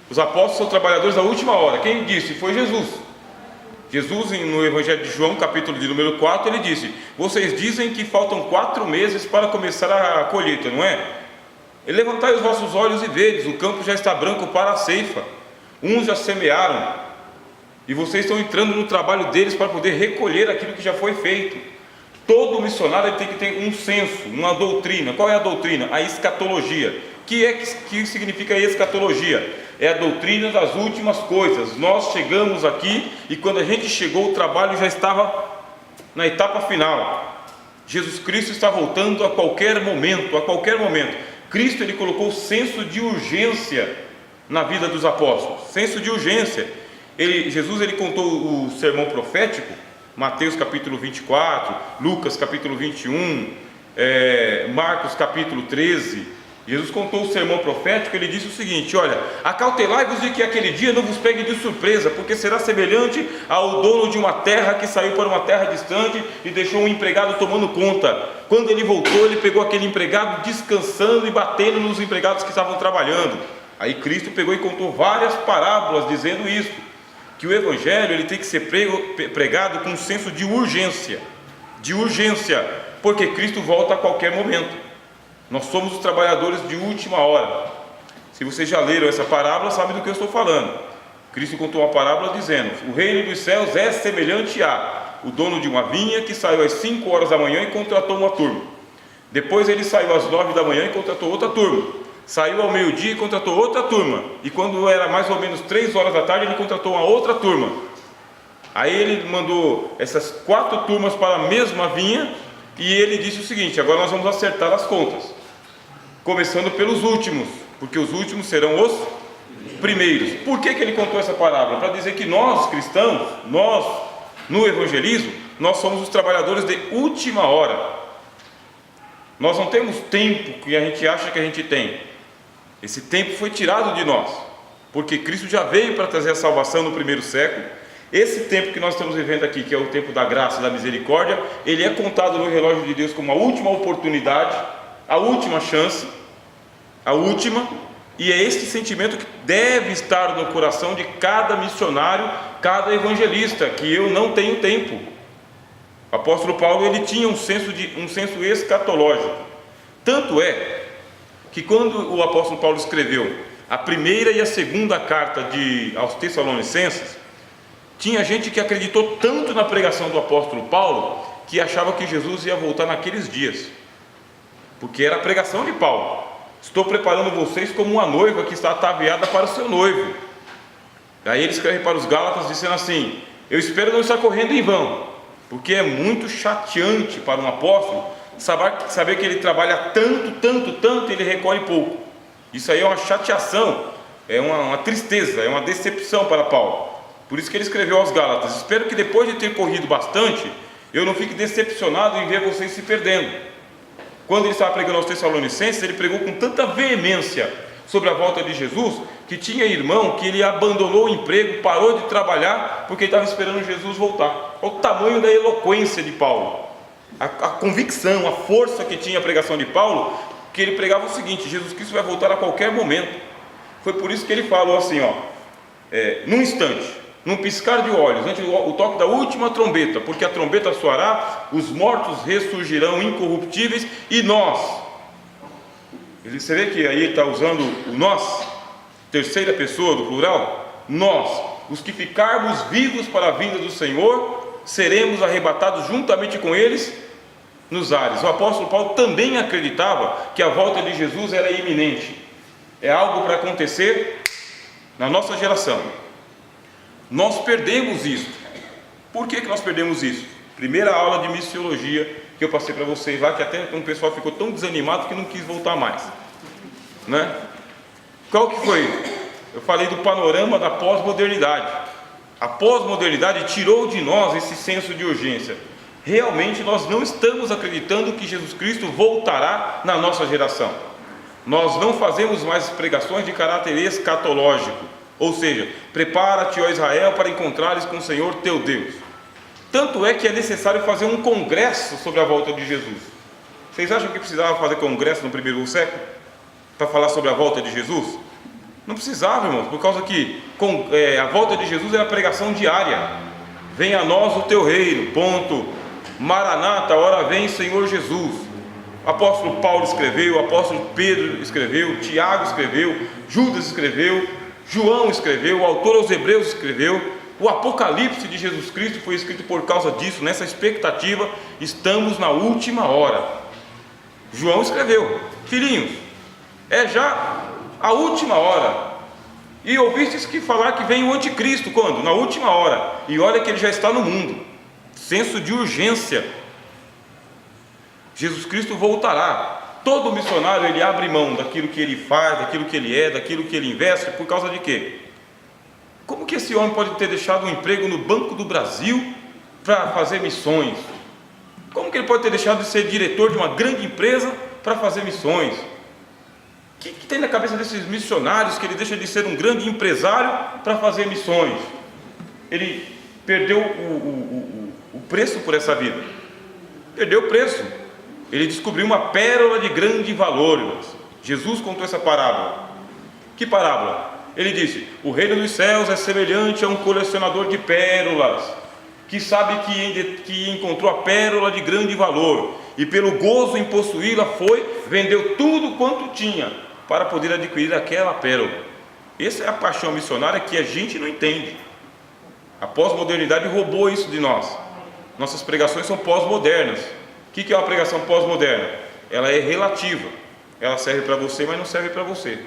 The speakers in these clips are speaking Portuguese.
Os apóstolos são trabalhadores da última hora. Quem disse? Foi Jesus. Jesus, no Evangelho de João, capítulo de número 4, ele disse: vocês dizem que faltam 4 meses para começar a colheita, não é? Levantai os vossos olhos e vedes, o campo já está branco para a ceifa. Uns já semearam, e vocês estão entrando no trabalho deles para poder recolher aquilo que já foi feito. Todo missionário ele tem que ter um senso, uma doutrina. Qual é a doutrina? A escatologia. Que significa escatologia? É a doutrina das últimas coisas. Nós chegamos aqui e quando a gente chegou, o trabalho já estava na etapa final. Jesus Cristo está voltando a qualquer momento, a qualquer momento. Cristo ele colocou senso de urgência na vida dos apóstolos, senso de urgência. Jesus ele contou o sermão profético, Mateus capítulo 24, Lucas capítulo 21, Marcos capítulo 13. Jesus contou o sermão profético. Ele disse o seguinte: olha, acautelai-vos de que aquele dia não vos pegue de surpresa, porque será semelhante ao dono de uma terra que saiu para uma terra distante e deixou um empregado tomando conta. Quando ele voltou, ele pegou aquele empregado descansando e batendo nos empregados que estavam trabalhando. Aí Cristo pegou e contou várias parábolas dizendo isso, que o evangelho ele tem que ser pregado com um senso de urgência, porque Cristo volta a qualquer momento. Nós somos os trabalhadores de última hora. Se vocês já leram essa parábola, sabem do que eu estou falando. Cristo contou uma parábola dizendo: o reino dos céus é semelhante a o dono de uma vinha que saiu às 5 horas da manhã e contratou uma turma. Depois ele saiu às 9 da manhã e contratou outra turma. Saiu ao meio-dia e contratou outra turma. E quando era mais ou menos 3 horas da tarde, ele contratou uma outra turma. Aí ele mandou essas 4 turmas para a mesma vinha e ele disse o seguinte: agora nós vamos acertar as contas, começando pelos últimos, porque os últimos serão os primeiros. Por que ele contou essa parábola? Para dizer que nós cristãos, nós no evangelismo, nós somos os trabalhadores de última hora. Nós não temos tempo que a gente acha que a gente tem. Esse tempo foi tirado de nós, porque Cristo já veio para trazer a salvação no primeiro século. Esse tempo que nós estamos vivendo aqui, que é o tempo da graça e da misericórdia, ele é contado no relógio de Deus como a última oportunidade, a última chance, a última, e é esse sentimento que deve estar no coração de cada missionário, cada evangelista, que eu não tenho tempo. O apóstolo Paulo ele tinha um senso escatológico. Tanto é que quando o apóstolo Paulo escreveu a primeira e a segunda carta aos Tessalonicenses, tinha gente que acreditou tanto na pregação do apóstolo Paulo que achava que Jesus ia voltar naqueles dias, porque era a pregação de Paulo: estou preparando vocês como uma noiva que está ataviada para o seu noivo. Aí ele escreve para os Gálatas dizendo assim: eu espero não estar correndo em vão, porque é muito chateante para um apóstolo saber que ele trabalha tanto e ele recolhe pouco. Isso aí é uma chateação, é uma tristeza, é uma decepção para Paulo. Por isso que ele escreveu aos Gálatas: espero que depois de ter corrido bastante, eu não fique decepcionado em ver vocês se perdendo. Quando ele estava pregando aos Tessalonicenses, ele pregou com tanta veemência sobre a volta de Jesus, que tinha irmão que ele abandonou o emprego, parou de trabalhar, porque ele estava esperando Jesus voltar. Olha o tamanho da eloquência de Paulo, a convicção, a força que tinha a pregação de Paulo, que ele pregava o seguinte: Jesus Cristo vai voltar a qualquer momento. Foi por isso que ele falou assim, num instante, num piscar de olhos, antes do toque da última trombeta, porque a trombeta soará, os mortos ressurgirão incorruptíveis, e nós, você vê que aí ele está usando o nós, terceira pessoa do plural, nós, os que ficarmos vivos para a vinda do Senhor, seremos arrebatados juntamente com eles nos ares. O apóstolo Paulo também acreditava que a volta de Jesus era iminente, é algo para acontecer na nossa geração. Nós perdemos isso. Por que nós perdemos isso? Primeira aula de missiologia que eu passei para vocês lá, que até o pessoal ficou tão desanimado que não quis voltar mais, né? Qual que foi? Eu falei do panorama da pós-modernidade. A pós-modernidade tirou de nós esse senso de urgência. Realmente nós não estamos acreditando que Jesus Cristo voltará na nossa geração. Nós não fazemos mais pregações de caráter escatológico, ou seja, prepara-te, ó Israel, para encontrares com o Senhor teu Deus. Tanto é que é necessário fazer um congresso sobre a volta de Jesus. Vocês acham que precisava fazer congresso no primeiro século para falar sobre a volta de Jesus? Não precisava, irmãos, por causa que a volta de Jesus era a pregação diária. Venha a nós o teu reino, ponto. Maranata, hora vem, Senhor Jesus. O apóstolo Paulo escreveu, o apóstolo Pedro escreveu, Tiago escreveu, Judas escreveu, João escreveu, o autor aos Hebreus escreveu. O Apocalipse de Jesus Cristo foi escrito por causa disso, nessa expectativa. Estamos na última hora. João escreveu: filhinhos, é já a última hora. E ouvistes que falar que vem o anticristo, quando? Na última hora. E olha que ele já está no mundo. Senso de urgência. Jesus Cristo voltará. Todo missionário, ele abre mão daquilo que ele faz, daquilo que ele é, daquilo que ele investe, por causa de quê? Como que esse homem pode ter deixado um emprego no Banco do Brasil para fazer missões? Como que ele pode ter deixado de ser diretor de uma grande empresa para fazer missões? O que tem na cabeça desses missionários que ele deixa de ser um grande empresário para fazer missões? Ele perdeu o preço por essa vida. Perdeu o preço. Ele descobriu uma pérola de grande valor, irmãos. Jesus contou essa parábola. Que parábola? Ele disse: o reino dos céus é semelhante a um colecionador de pérolas, que sabe que encontrou a pérola de grande valor, e pelo gozo em possuí-la vendeu tudo quanto tinha, para poder adquirir aquela pérola. Essa é a paixão missionária que a gente não entende. A pós-modernidade roubou isso de nós. Nossas pregações são pós-modernas. O que é uma pregação pós-moderna? Ela é relativa. Ela serve para você, mas não serve para você.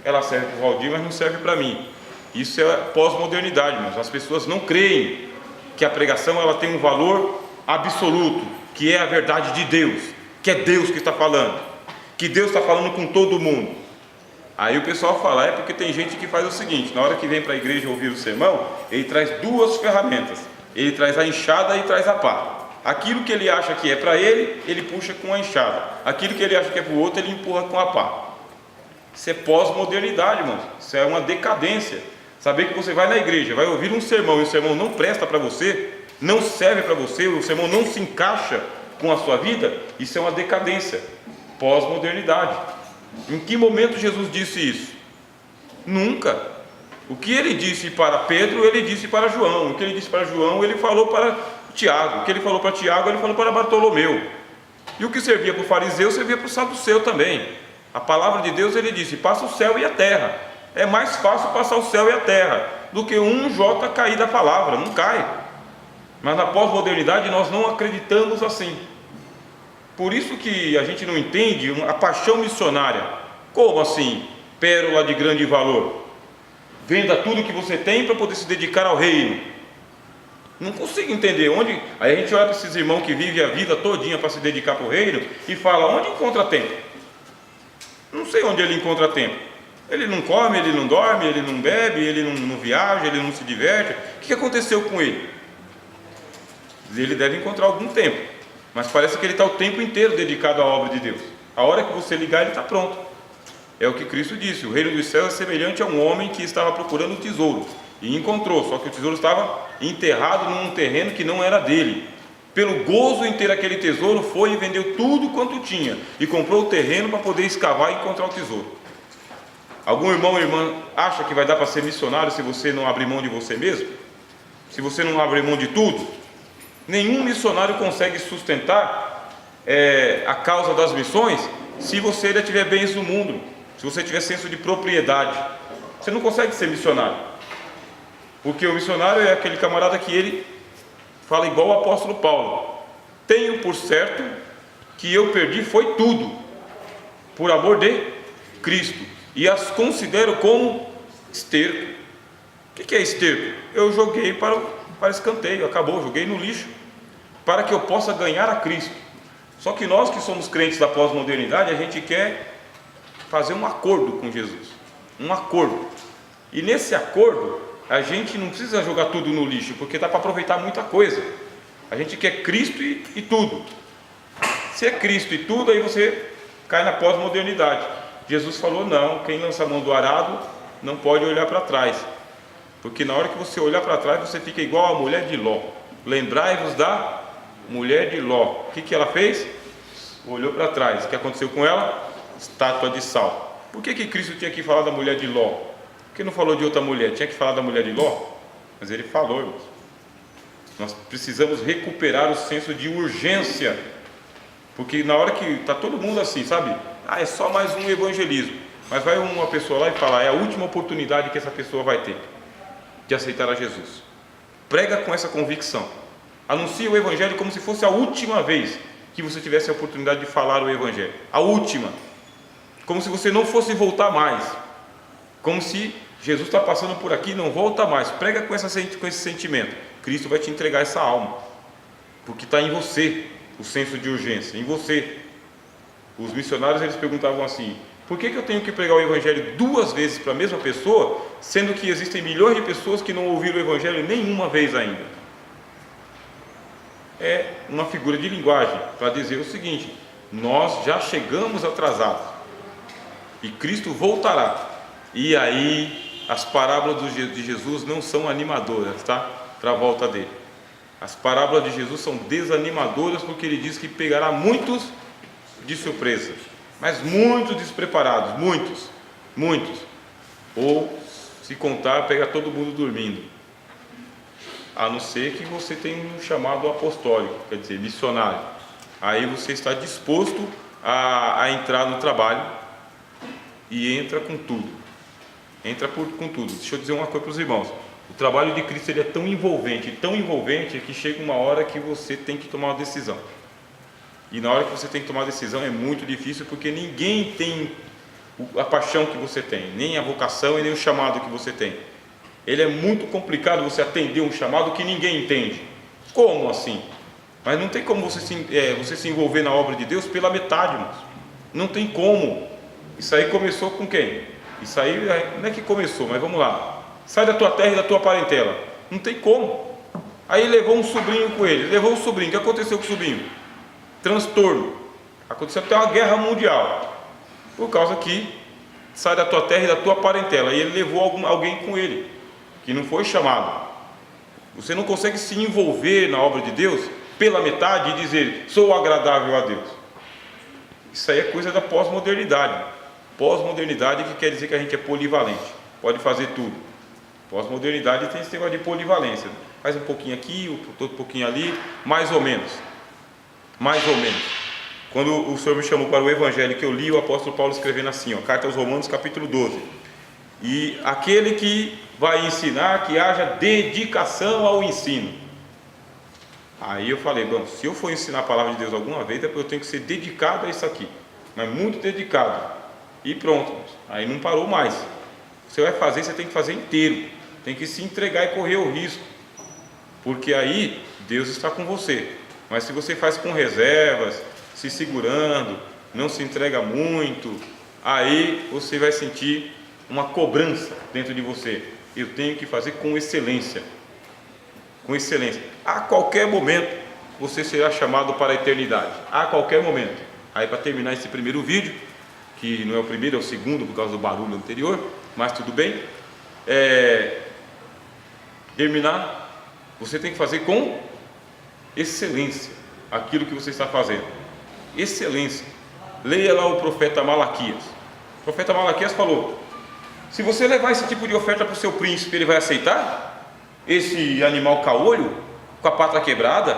Ela serve para o Valdir, mas não serve para mim. Isso é pós-modernidade, irmãos. As pessoas não creem que a pregação ela tem um valor absoluto, que é a verdade de Deus, que é Deus que está falando, que Deus está falando com todo mundo. Aí o pessoal fala: é porque tem gente que faz o seguinte: na hora que vem para a igreja ouvir o sermão, ele traz duas ferramentas. Ele traz a enxada e traz a pá. Aquilo que ele acha que é para ele, ele puxa com a enxada. Aquilo que ele acha que é para o outro, ele empurra com a pá. Isso é pós-modernidade, irmãos. Isso é uma decadência. Saber que você vai na igreja, vai ouvir um sermão e o sermão não presta para você, não serve para você, o sermão não se encaixa com a sua vida, isso é uma decadência. Pós-modernidade. Em que momento Jesus disse isso? Nunca. O que ele disse para Pedro, ele disse para João. O que ele disse para João, ele falou para Tiago. O que ele falou para Tiago, ele falou para Bartolomeu. E o que servia para o fariseu, servia para o saduceu também. A palavra de Deus, ele disse: passa o céu e a terra. É mais fácil passar o céu e a terra do que um J cair da palavra. Não cai. Mas na pós-modernidade nós não acreditamos assim. Por isso que a gente não entende a paixão missionária. Como assim? Pérola de grande valor. Venda tudo que você tem para poder se dedicar ao reino. Não consigo entender onde. Aí a gente olha para esses irmãos que vivem a vida todinha para se dedicar para o reino e fala: onde encontra tempo? Não sei onde ele encontra tempo. Ele não come, ele não dorme, ele não bebe, ele não viaja, ele não se diverte. O que aconteceu com ele? Ele deve encontrar algum tempo, mas parece que ele está o tempo inteiro dedicado à obra de Deus. A hora que você ligar, ele está pronto. É o que Cristo disse: o reino dos céus é semelhante a um homem que estava procurando um tesouro e encontrou, só que o tesouro estava enterrado num terreno que não era dele. Pelo gozo em ter aquele tesouro, foi e vendeu tudo quanto tinha e comprou o terreno para poder escavar e encontrar o tesouro. Algum irmão ou irmã acha que vai dar para ser missionário se você não abrir mão de você mesmo? Se você não abrir mão de tudo? Nenhum missionário consegue sustentar a causa das missões se você ainda tiver bens no mundo, se você tiver senso de propriedade. Você não consegue ser missionário, porque o missionário é aquele camarada que ele fala igual o apóstolo Paulo: tenho por certo que eu perdi foi tudo por amor de Cristo, e as considero como esterco. O que é esterco? Eu joguei para escanteio, acabou, joguei no lixo, para que eu possa ganhar a Cristo. Só que nós que somos crentes da pós-modernidade, a gente quer fazer um acordo com Jesus, um acordo, e nesse acordo a gente não precisa jogar tudo no lixo, porque dá para aproveitar muita coisa. A gente quer Cristo e tudo. Se é Cristo e tudo, aí você cai na pós-modernidade. Jesus falou: não, quem lança a mão do arado não pode olhar para trás, porque na hora que você olhar para trás, você fica igual a mulher de Ló. Lembrai-vos da mulher de Ló. O que ela fez? Olhou para trás. O que aconteceu com ela? Estátua de sal. Por que Cristo tinha que falar da mulher de Ló? Por que não falou de outra mulher? Tinha que falar da mulher de Ló? Mas ele falou, irmãos. Nós precisamos recuperar o senso de urgência, porque na hora que está todo mundo assim, sabe? É só mais um evangelismo. Mas vai uma pessoa lá e fala, é a última oportunidade que essa pessoa vai ter de aceitar a Jesus. Prega com essa convicção. Anuncia o evangelho como se fosse a última vez que você tivesse a oportunidade de falar o evangelho. A última. Como se você não fosse voltar mais. Como se Jesus está passando por aqui e não volta mais. Prega com esse sentimento. Cristo vai te entregar essa alma, porque está em você o senso de urgência, em você. Os missionários, eles perguntavam assim, por que eu tenho que pregar o evangelho 2 vezes para a mesma pessoa, sendo que existem milhões de pessoas que não ouviram o evangelho nenhuma vez ainda? É uma figura de linguagem para dizer o seguinte: nós já chegamos atrasados e Cristo voltará. E aí as parábolas de Jesus não são animadoras, tá? Para a volta dele. As parábolas de Jesus são desanimadoras, porque ele diz que pegará muitos de surpresa, mas muitos despreparados, muitos. Ou, se contar, pega todo mundo dormindo. A não ser que você tenha um chamado apostólico, quer dizer, missionário. Aí você está disposto a entrar no trabalho e entra com tudo. Com tudo. Deixa eu dizer uma coisa para os irmãos. O trabalho de Cristo, ele é tão envolvente, que chega uma hora que você tem que tomar uma decisão. E na hora que você tem que tomar uma decisão é muito difícil, porque ninguém tem a paixão que você tem, nem a vocação e nem o chamado que você tem. Ele é muito complicado você atender um chamado que ninguém entende. Como assim? Mas não tem como você se envolver na obra de Deus pela metade, irmãos. Não tem como. Isso aí começou com quem? Isso aí não é que começou, mas vamos lá. Sai da tua terra e da tua parentela. Não tem como. Aí levou um sobrinho com ele. O que aconteceu com o sobrinho? Transtorno. Aconteceu até uma guerra mundial, por causa que sai da tua terra e da tua parentela. E ele levou alguém com ele, que não foi chamado. Você não consegue se envolver na obra de Deus pela metade e dizer, sou agradável a Deus. Isso aí é coisa da pós-modernidade. Pós-modernidade, que quer dizer que a gente é polivalente, pode fazer tudo. Pós-modernidade tem esse negócio de polivalência. Faz um pouquinho aqui, outro pouquinho ali, mais ou menos. Quando o Senhor me chamou para o Evangelho, que eu li o apóstolo Paulo escrevendo assim, Carta aos Romanos, capítulo 12. E aquele que vai ensinar, que haja dedicação ao ensino. Aí eu falei, bom, se eu for ensinar a palavra de Deus alguma vez, é porque eu tenho que ser dedicado a isso aqui. Mas muito dedicado. E pronto, aí não parou mais. Você vai fazer, você tem que fazer inteiro. Tem que se entregar e correr o risco, porque aí Deus está com você. Mas se você faz com reservas, se segurando, não se entrega muito, aí você vai sentir uma cobrança dentro de você. Eu tenho que fazer com excelência. A qualquer momento você será chamado para a eternidade. A qualquer momento. Aí, para terminar esse primeiro vídeo, que não é o primeiro, é o segundo por causa do barulho anterior, mas tudo bem. Terminar, você tem que fazer com excelência aquilo que você está fazendo. Excelência. Leia lá o profeta Malaquias. O profeta Malaquias falou: se você levar esse tipo de oferta para o seu príncipe, ele vai aceitar? Esse animal caolho, com a pata quebrada,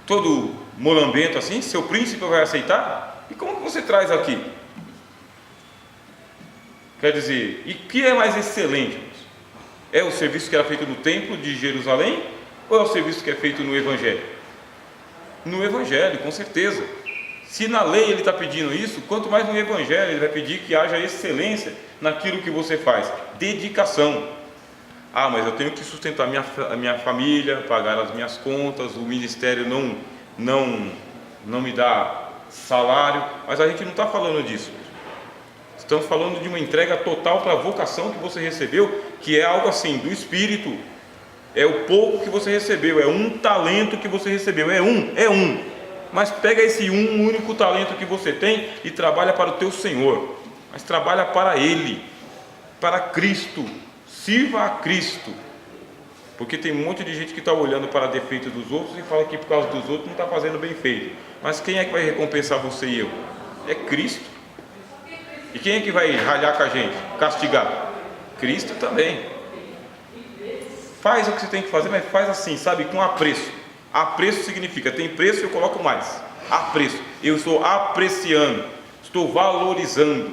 todo molambento assim, seu príncipe vai aceitar? E como que você traz aqui? Quer dizer, e que é mais excelente? É o serviço que era feito no templo de Jerusalém, ou é o serviço que é feito no Evangelho? No Evangelho, com certeza. Se na lei ele está pedindo isso, quanto mais no Evangelho ele vai pedir que haja excelência naquilo que você faz. Dedicação. Mas eu tenho que sustentar a minha família, pagar as minhas contas, o ministério não me dá salário. Mas a gente não está falando disso. Estamos falando de uma entrega total para a vocação que você recebeu, que é algo assim, do Espírito. É o pouco que você recebeu, é um talento que você recebeu, é um. Mas pega esse um único talento que você tem e trabalha para o teu Senhor. Mas trabalha para Ele, para Cristo. Sirva a Cristo. Porque tem um monte de gente que está olhando para defeitos dos outros e fala que por causa dos outros não está fazendo bem feito. Mas quem é que vai recompensar você e eu? É Cristo. E quem é que vai ralhar com a gente? Castigar? Cristo também. Faz o que você tem que fazer, mas faz assim, sabe? Com apreço. Apreço significa, tem preço, eu coloco mais. Apreço. Eu estou apreciando, estou valorizando.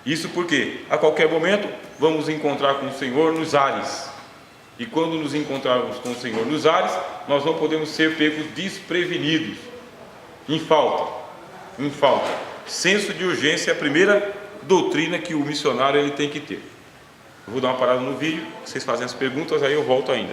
Isso porque a qualquer momento vamos encontrar com o Senhor nos ares. E quando nos encontrarmos com o Senhor nos ares, nós não podemos ser pegos desprevenidos. Em falta. Senso de urgência é a primeira doutrina que o missionário ele tem que ter. Eu vou dar uma parada no vídeo, vocês fazem as perguntas, aí eu volto ainda.